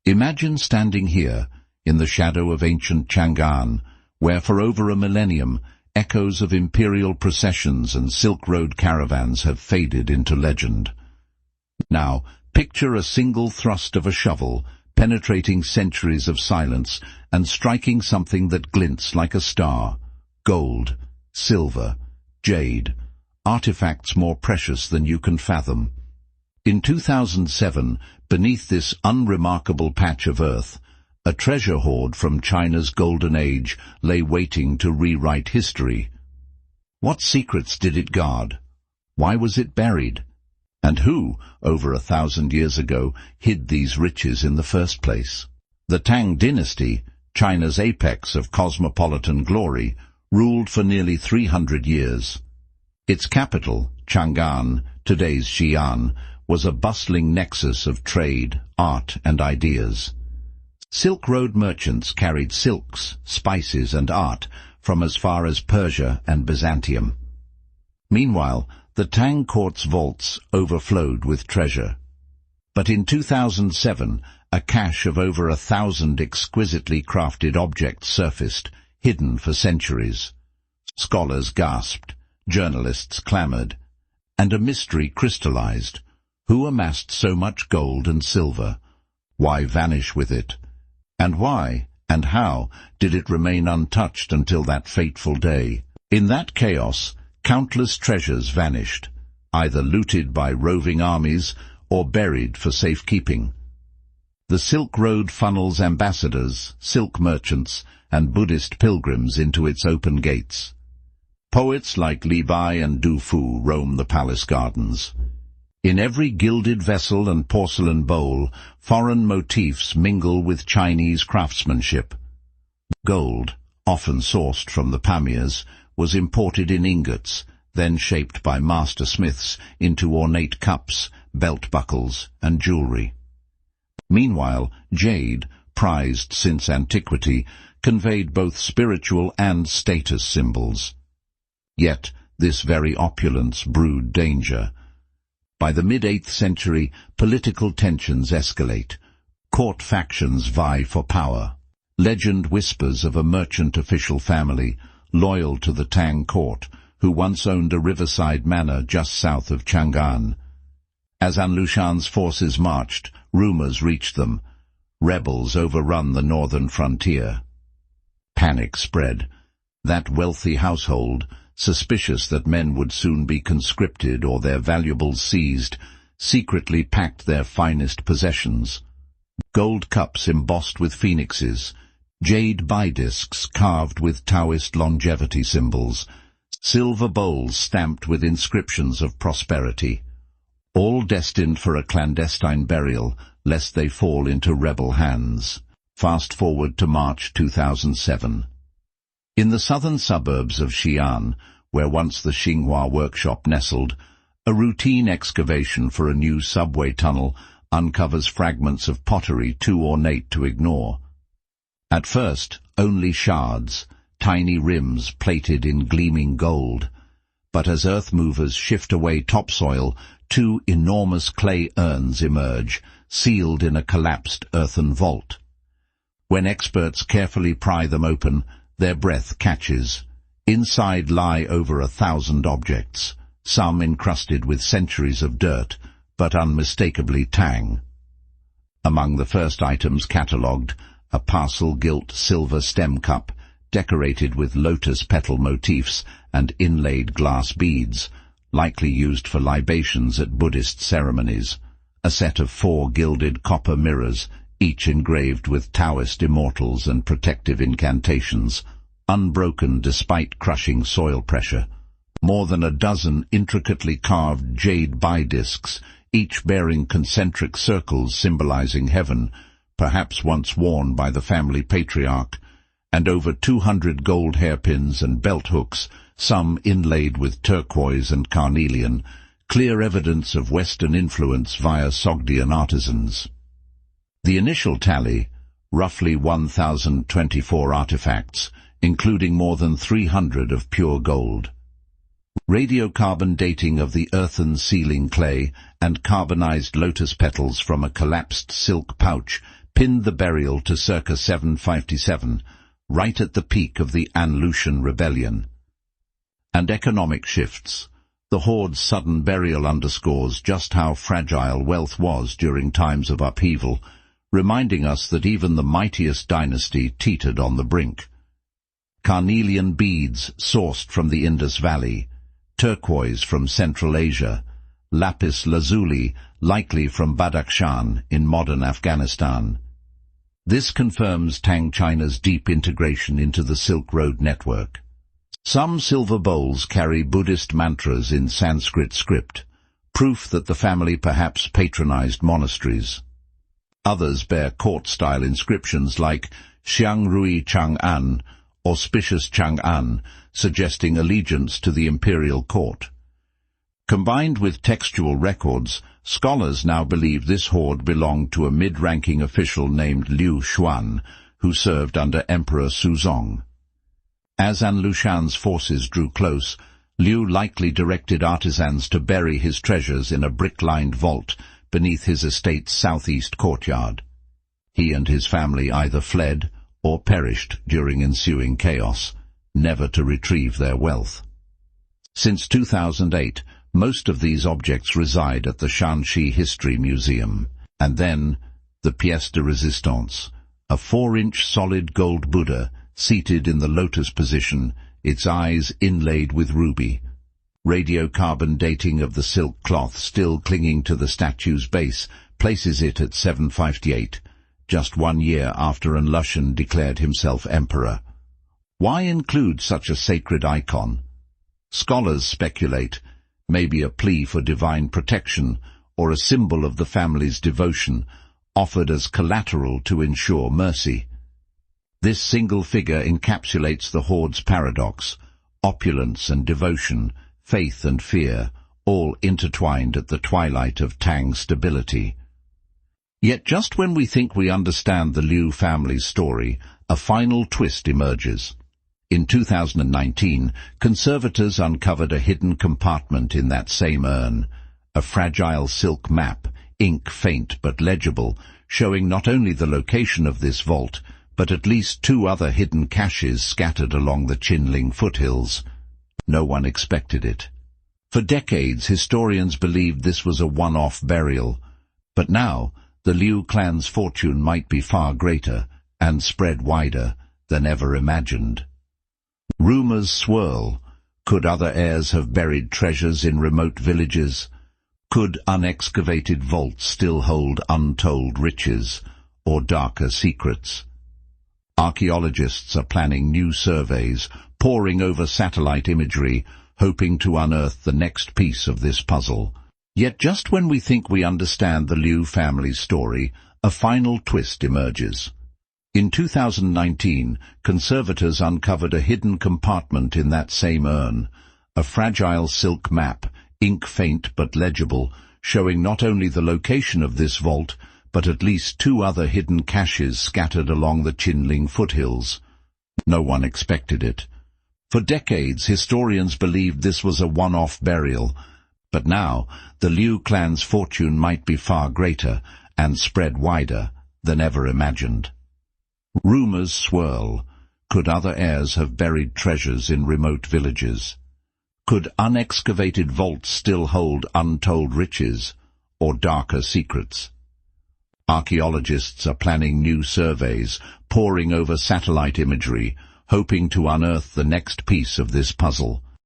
Imagine standing here, in the shadow of ancient Chang'an, where for over a millennium, echoes of imperial processions and Silk Road caravans have faded into legend. Now, picture a single thrust of a shovel, penetrating centuries of silence and striking something that glints like a star. Gold, silver, jade, artifacts more precious than you can fathom. In 2007, beneath this unremarkable patch of earth, a treasure hoard from China's golden age lay waiting to rewrite history. What secrets did it guard? Why was it buried? And who, over 1,000 years ago, hid these riches in the first place? The Tang dynasty, China's apex of cosmopolitan glory, ruled for nearly 300 years. Its capital, Chang'an, today's Xi'an, was a bustling nexus of trade, art, and ideas. Silk Road merchants carried silks, spices, and art from as far as Persia and Byzantium. Meanwhile, the Tang court's vaults overflowed with treasure. But in 2007, a cache of over 1,000 exquisitely crafted objects surfaced, hidden for centuries. Scholars gasped, journalists clamored, and a mystery crystallized. Who amassed so much gold and silver? Why vanish with it? And why, and how, did it remain untouched until that fateful day? In that chaos, countless treasures vanished, either looted by roving armies or buried for safekeeping. The Silk Road funnels ambassadors, silk merchants, and Buddhist pilgrims into its open gates. Poets like Li Bai and Du Fu roam the palace gardens. In every gilded vessel and porcelain bowl, foreign motifs mingle with Chinese craftsmanship. Gold, often sourced from the Pamirs, was imported in ingots, then shaped by master smiths into ornate cups, belt buckles, and jewelry. Meanwhile, jade, prized since antiquity, conveyed both spiritual and status symbols. Yet this very opulence brewed danger. By the mid-8th century, political tensions escalate. Court factions vie for power. Legend whispers of a merchant official family, loyal to the Tang court, who once owned a riverside manor just south of Chang'an. As An Lushan's forces marched, rumors reached them. Rebels overrun the northern frontier. Panic spread. That wealthy household, suspicious that men would soon be conscripted or their valuables seized, secretly packed their finest possessions. Gold cups embossed with phoenixes, jade bidiscs carved with Taoist longevity symbols, silver bowls stamped with inscriptions of prosperity, all destined for a clandestine burial, lest they fall into rebel hands. Fast forward to March 2007. In the southern suburbs of Xi'an, where once the Xinhua workshop nestled, a routine excavation for a new subway tunnel uncovers fragments of pottery too ornate to ignore. At first, only shards, tiny rims plated in gleaming gold. But as earth movers shift away topsoil, two enormous clay urns emerge, sealed in a collapsed earthen vault. When experts carefully pry them open, their breath catches. Inside lie over 1,000 objects, some encrusted with centuries of dirt, but unmistakably Tang. Among the first items catalogued, a parcel-gilt silver stem cup, decorated with lotus petal motifs and inlaid glass beads, likely used for libations at Buddhist ceremonies. A set of 4 gilded copper mirrors, each engraved with Taoist immortals and protective incantations, unbroken despite crushing soil pressure. More than a dozen intricately carved jade bidiscs, each bearing concentric circles symbolizing heaven, perhaps once worn by the family patriarch, and over 200 gold hairpins and belt hooks, some inlaid with turquoise and carnelian, clear evidence of Western influence via Sogdian artisans. The initial tally, roughly 1,024 artifacts, including more than 300 of pure gold. Radiocarbon dating of the earthen sealing clay and carbonized lotus petals from a collapsed silk pouch pinned the burial to circa 757, right at the peak of the An-Lushan rebellion. And economic shifts. The hoard's sudden burial underscores just how fragile wealth was during times of upheaval, reminding us that even the mightiest dynasty teetered on the brink. Carnelian beads sourced from the Indus Valley, turquoise from Central Asia, lapis lazuli likely from Badakhshan in modern Afghanistan. This confirms Tang China's deep integration into the Silk Road network. Some silver bowls carry Buddhist mantras in Sanskrit script, proof that the family perhaps patronized monasteries. Others bear court-style inscriptions like Xiang Rui Chang'an, auspicious Chang'an, suggesting allegiance to the imperial court. Combined with textual records, scholars now believe this hoard belonged to a mid-ranking official named Liu Xuan, who served under Emperor Suzong. As An-Lushan's forces drew close, Liu likely directed artisans to bury his treasures in a brick-lined vault beneath his estate's southeast courtyard. He and his family either fled or perished during ensuing chaos, never to retrieve their wealth. Since 2008, most of these objects reside at the Shanxi History Museum. And then, the pièce de résistance, a 4-inch solid gold Buddha, seated in the lotus position, its eyes inlaid with ruby. Radiocarbon dating of the silk cloth still clinging to the statue's base places it at 758, just 1 year after An-Lushan declared himself emperor. Why include such a sacred icon? Scholars speculate, maybe a plea for divine protection or a symbol of the family's devotion, offered as collateral to ensure mercy. This single figure encapsulates the hoard's paradox: opulence and devotion, faith and fear, all intertwined at the twilight of Tang's stability. Yet just when we think we understand the Liu family's story, a final twist emerges. In 2019, conservators uncovered a hidden compartment in that same urn, a fragile silk map, ink faint but legible, showing not only the location of this vault, but at least 2 other hidden caches scattered along the Qinling foothills. No one expected it. For decades, historians believed this was a one-off burial, but now the Liu clan's fortune might be far greater and spread wider than ever imagined. Rumors swirl. Could other heirs have buried treasures in remote villages? Could unexcavated vaults still hold untold riches or darker secrets? Archaeologists are planning new surveys, poring over satellite imagery, hoping to unearth the next piece of this puzzle. Yet just when we think we understand the Liu family's story, a final twist emerges. In 2019, conservators uncovered a hidden compartment in that same urn, a fragile silk map, ink faint but legible, showing not only the location of this vault, but at least 2 other hidden caches scattered along the Qinling foothills. No one expected it. For decades, historians believed this was a one-off burial, but now the Liu clan's fortune might be far greater and spread wider than ever imagined. Rumors swirl. Could other heirs have buried treasures in remote villages? Could unexcavated vaults still hold untold riches or darker secrets? Archaeologists are planning new surveys, poring over satellite imagery, hoping to unearth the next piece of this puzzle.